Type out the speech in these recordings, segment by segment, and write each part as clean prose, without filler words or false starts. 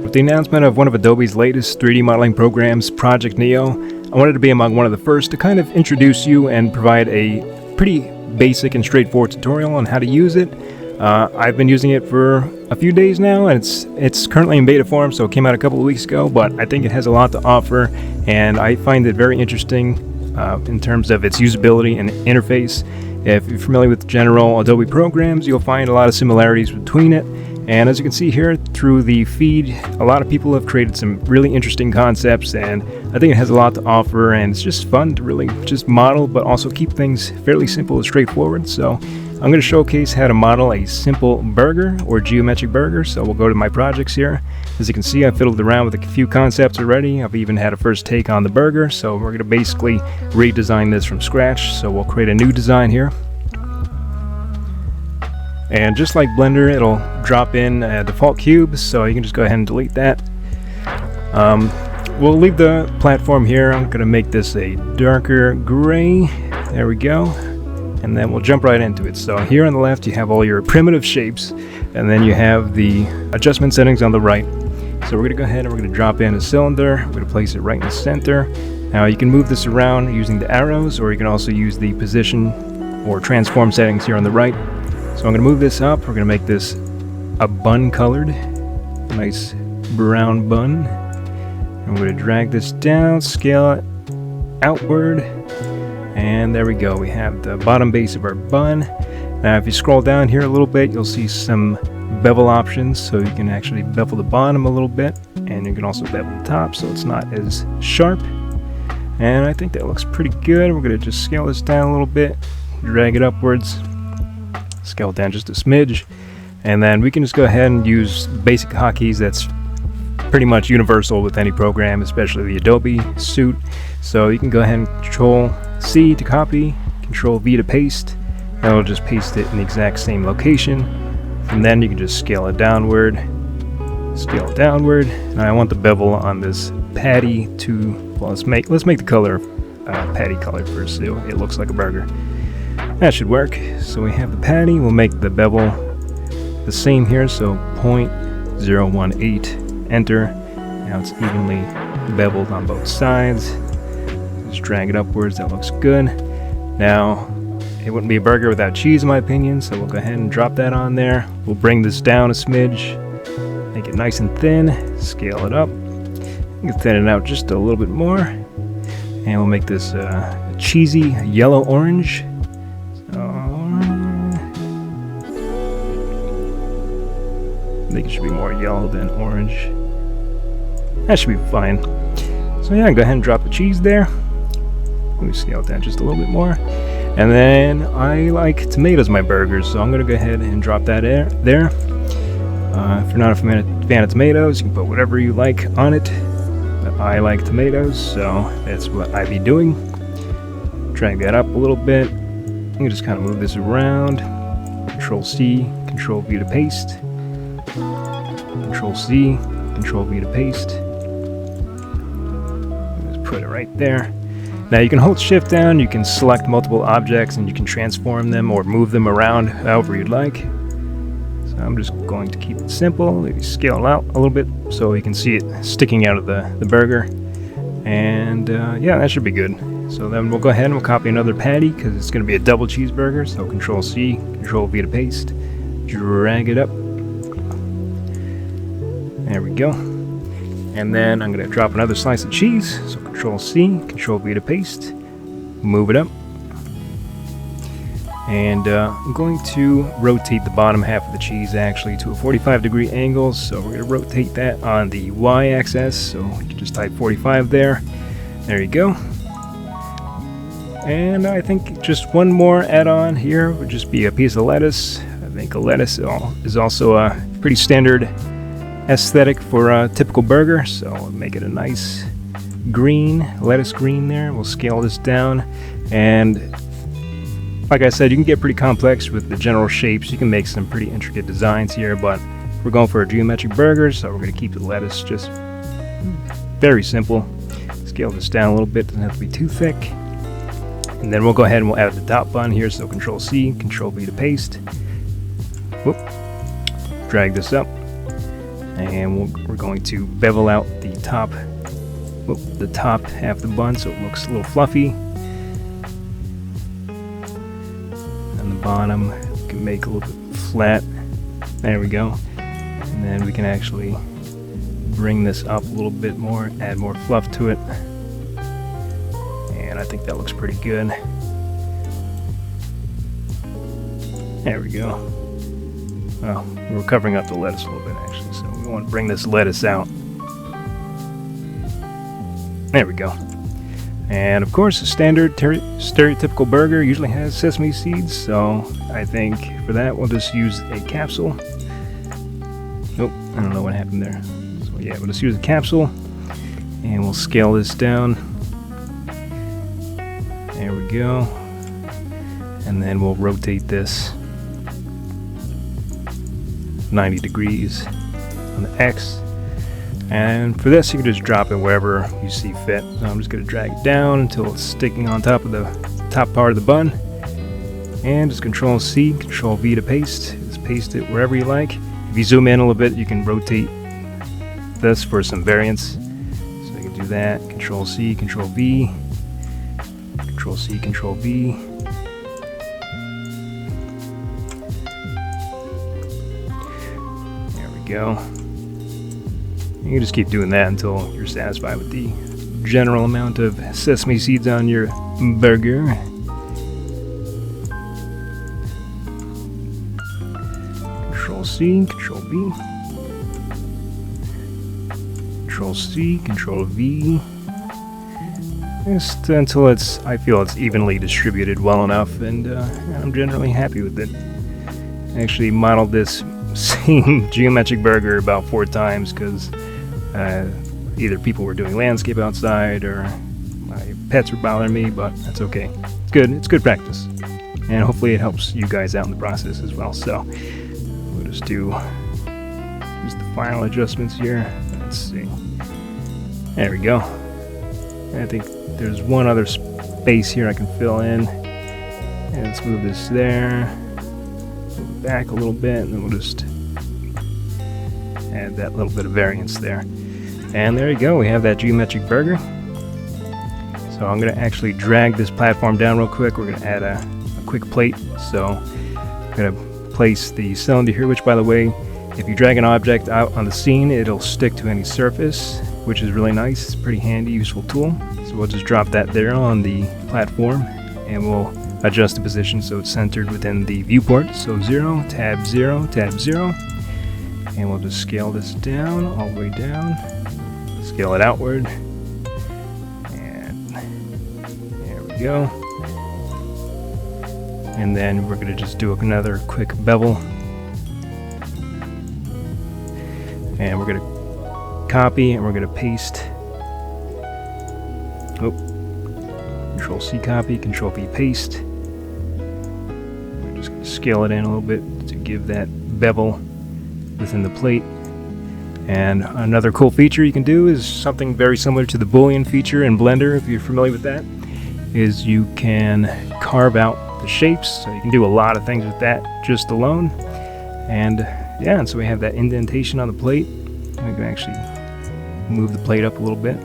With the announcement of one of Adobe's latest 3D modeling programs, Project Neo, I wanted to be among one of the first to kind of introduce you and provide a pretty basic and straightforward tutorial on how to use it. I've been using it for a few days now, and it's currently in beta form, so it came out a couple of weeks ago, but I think it has a lot to offer, and I find it very interesting in terms of its usability and interface. If you're familiar with general Adobe programs, you'll find a lot of similarities between it. And as you can see here through the feed, a lot of people have created some really interesting concepts, and I think it has a lot to offer, and it's just fun to really just model but also keep things fairly simple and straightforward. So I'm going to showcase how to model a simple burger or geometric burger. So we'll go to my projects here. As you can see, I've fiddled around with a few concepts already. I've even had a first take on the burger, so we're going to basically redesign this from scratch. So we'll create a new design here. And just like Blender, it'll drop in default cubes, so you can just go ahead and delete that. We'll leave the platform here. I'm going to make this a darker gray. There we go. And then we'll jump right into it. So here on the left you have all your primitive shapes, and then you have the adjustment settings on the right. So we're going to go ahead and we're going to drop in a cylinder. We're going to place it right in the center. Now you can move this around using the arrows, or you can also use the position or transform settings here on the right. So I'm going to move this up. We're going to make this a bun colored, nice brown bun. I'm going to drag this down, scale it outward, and there we go. We have the bottom base of our bun. Now if you scroll down here a little bit, you'll see some bevel options, so you can actually bevel the bottom a little bit, and you can also bevel the top so it's not as sharp. And I think that looks pretty good. We're going to just scale this down a little bit, drag it upwards, scale it down just a smidge, and then we can just go ahead and use basic hotkeys. That's pretty much universal with any program, especially the Adobe suite. So you can go ahead and Control C to copy, Control V to paste, and it'll just paste it in the exact same location. From then you can just scale it downward, and I want the bevel on this patty to, well, let's make the color patty color first so it looks like a burger. That should work. So we have the patty. We'll make the bevel the same here, so 0.018, enter. Now it's evenly beveled on both sides. Just drag it upwards. That looks good. Now it wouldn't be a burger without cheese in my opinion, so we'll go ahead and drop that on there. We'll bring this down a smidge, make it nice and thin, scale it up. You can thin it out just a little bit more, and we'll make this a cheesy yellow orange. I think it should be more yellow than orange. That should be fine. So yeah, go ahead and drop the cheese there. Let me scale it down just a little bit more. And then I like tomatoes in my burgers, so I'm going to go ahead and drop that there. If you're not a fan of tomatoes, you can put whatever you like on it. But I like tomatoes, so that's what I'd be doing. Drag that up a little bit. You can just kind of move this around. Control C, Control V to paste. Control C, Control V to paste. Just put it right there. Now you can hold Shift down, you can select multiple objects, and you can transform them or move them around however you'd like. So I'm just going to keep it simple, maybe scale it out a little bit so you can see it sticking out of the burger. And yeah, that should be good. So then we'll go ahead and we'll copy another patty because it's going to be a double cheeseburger. So Control C, Control V to paste, drag it up. There we go. And then I'm going to drop another slice of cheese. So Control C, Control V to paste, move it up. And I'm going to rotate the bottom half of the cheese actually to a 45-degree angle. So we're going to rotate that on the y-axis. So you can just type 45 there. There you go. And I think just one more add-on here would just be a piece of lettuce. I think a lettuce is also a pretty standard aesthetic for a typical burger, so we'll make it a nice green, lettuce green there. We'll scale this down, and like I said, you can get pretty complex with the general shapes. You can make some pretty intricate designs here, but we're going for a geometric burger, so we're going to keep the lettuce just very simple. Scale this down a little bit, doesn't have to be too thick. And then we'll go ahead and we'll add the top bun here. So Control C, Control V to paste. Whoop. Drag this up, and we're going to bevel out the top half of the bun so it looks a little fluffy. And the bottom we can make a little bit flat. There we go. And then we can actually bring this up a little bit more, add more fluff to it. And I think that looks pretty good. There we go. Oh, we're covering up the lettuce a little bit actually, so we want to bring this lettuce out. There we go. And of course, a standard stereotypical burger usually has sesame seeds, so I think for that we'll just use a capsule. Nope, I don't know what happened there. So yeah, we'll just use a capsule, and we'll scale this down. There we go. And then we'll rotate this 90 degrees on the X. And for this, you can just drop it wherever you see fit. So I'm just going to drag it down until it's sticking on top of the top part of the bun. And just Control C, Control V to paste. Just paste it wherever you like. If you zoom in a little bit, you can rotate this for some variance. So you can do that. Control C, Control V. Control C, Control V. There we go. You can just keep doing that until you're satisfied with the general amount of sesame seeds on your burger. Control C, Control V. Control C, Control V. Just until I feel it's evenly distributed well enough, and I'm generally happy with it. I actually modeled this same geometric burger about 4 times because either people were doing landscape outside or my pets were bothering me, but that's okay. It's good practice, and hopefully it helps you guys out in the process as well. So we'll just do the final adjustments here. Let's see. There we go. I think there's one other space here I can fill in. And let's move this there. Move it back a little bit, and then we'll just add that little bit of variance there. And there you go, we have that geometric burger. So I'm going to actually drag this platform down real quick. We're going to add a quick plate. So I'm going to place the cylinder here, which by the way, if you drag an object out on the scene, it'll stick to any surface, which is really nice. It's a pretty handy, useful tool. So we'll just drop that there on the platform, and we'll adjust the position so it's centered within the viewport. So 0, tab 0, tab 0. And we'll just scale this down, all the way down. Scale it outward. And there we go. And then we're going to just do another quick bevel. And we're going to copy and we're going to paste. Oh. Control C copy, Control V paste. We're just going to scale it in a little bit to give that bevel within the plate. And another cool feature you can do is something very similar to the Boolean feature in Blender, if you're familiar with that, is you can carve out the shapes. So you can do a lot of things with that just alone. And yeah, and so we have that indentation on the plate. We can actually move the plate up a little bit.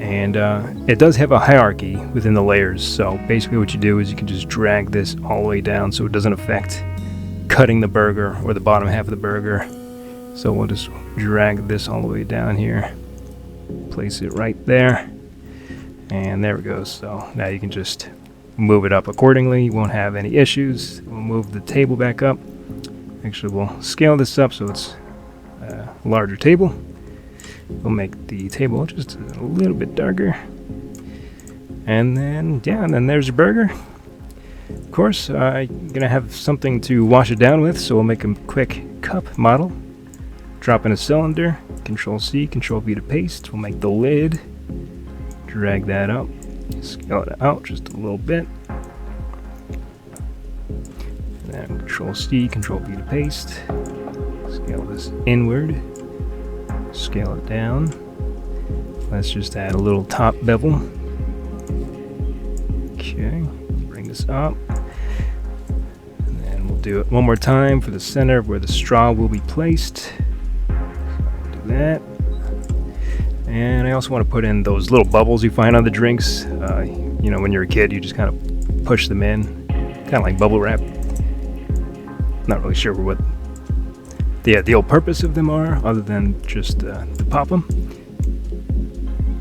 And it does have a hierarchy within the layers. So basically what you do is you can just drag this all the way down so it doesn't affect cutting the burger or the bottom half of the burger. So we'll just drag this all the way down here, place it right there, and there we go. So now you can just move it up accordingly. You won't have any issues. We'll move the table back up. Actually, we'll scale this up so it's a larger table. We'll make the table just a little bit darker. And then, yeah, and then there's your burger. Of course, I'm going to have something to wash it down with, so we'll make a quick cup model. Drop in a cylinder, Control C, Control V to paste. We'll make the lid, drag that up, scale it out just a little bit. And then Control C, Control V to paste. Scale this inward, scale it down. Let's just add a little top bevel. Okay. this up. And then we'll do it one more time for the center where the straw will be placed. So we'll do that. And I also want to put in those little bubbles you find on the drinks. You know, when you're a kid, you just kind of push them in, kind of like bubble wrap. Not really sure what the old purpose of them are, other than just to pop them.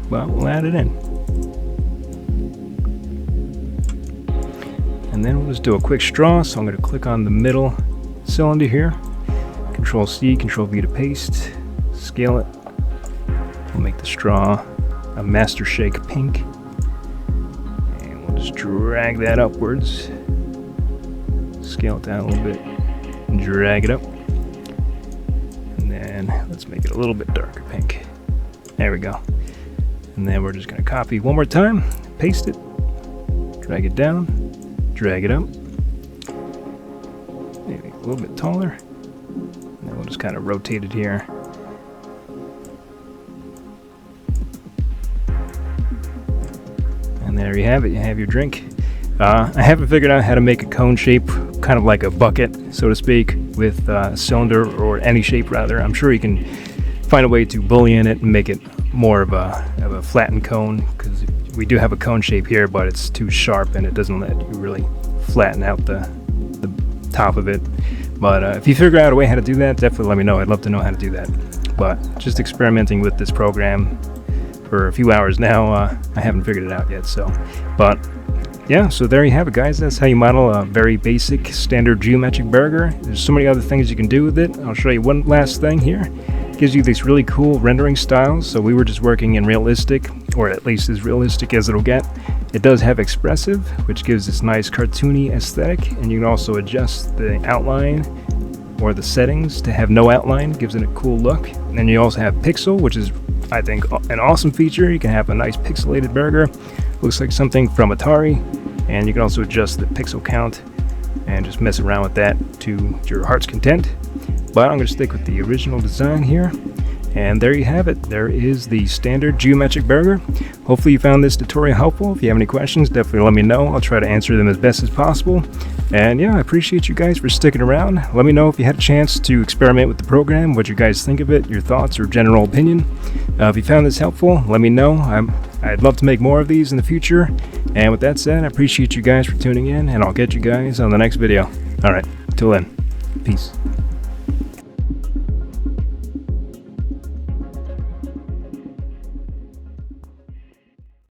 But we'll add it in. And then we'll just do a quick straw. So I'm going to click on the middle cylinder here. Control C, Control V to paste. Scale it. We'll make the straw a master shake pink. And we'll just drag that upwards. Scale it down a little bit. And drag it up. And then let's make it a little bit darker pink. There we go. And then we're just going to copy one more time. Paste it. Drag it down. Drag it up. Maybe a little bit taller. And then we'll just kind of rotate it here. And there you have it. You have your drink. I haven't figured out how to make a cone shape, kind of like a bucket, so to speak, with a cylinder, or any shape rather. I'm sure you can find a way to bullion it and make it more of a flattened cone, because we do have a cone shape here, but it's too sharp and it doesn't let you really flatten out the top of it. But if you figure out a way how to do that, definitely let me know. I'd love to know how to do that. But just experimenting with this program for a few hours now, I haven't figured it out yet. But yeah, so there you have it, guys. That's how you model a very basic standard geometric burger. There's so many other things you can do with it. I'll show you one last thing here. It gives you these really cool rendering styles. So we were just working in realistic, or at least as realistic as it'll get. It does have expressive, which gives this nice cartoony aesthetic, and you can also adjust the outline or the settings to have no outline. Gives it a cool look. And then you also have pixel, which is, I think, an awesome feature. You can have a nice pixelated burger. Looks like something from Atari. And you can also adjust the pixel count and just mess around with that to your heart's content. But I'm going to stick with the original design here. And there you have it. There is the standard geometric burger. Hopefully you found this tutorial helpful. If you have any questions, definitely let me know. I'll try to answer them as best as possible. And yeah, I appreciate you guys for sticking around. Let me know if you had a chance to experiment with the program, what you guys think of it, your thoughts or general opinion. If you found this helpful, let me know. I'd love to make more of these in the future. And with that said, I appreciate you guys for tuning in, and I'll get you guys on the next video. Alright, till then, peace.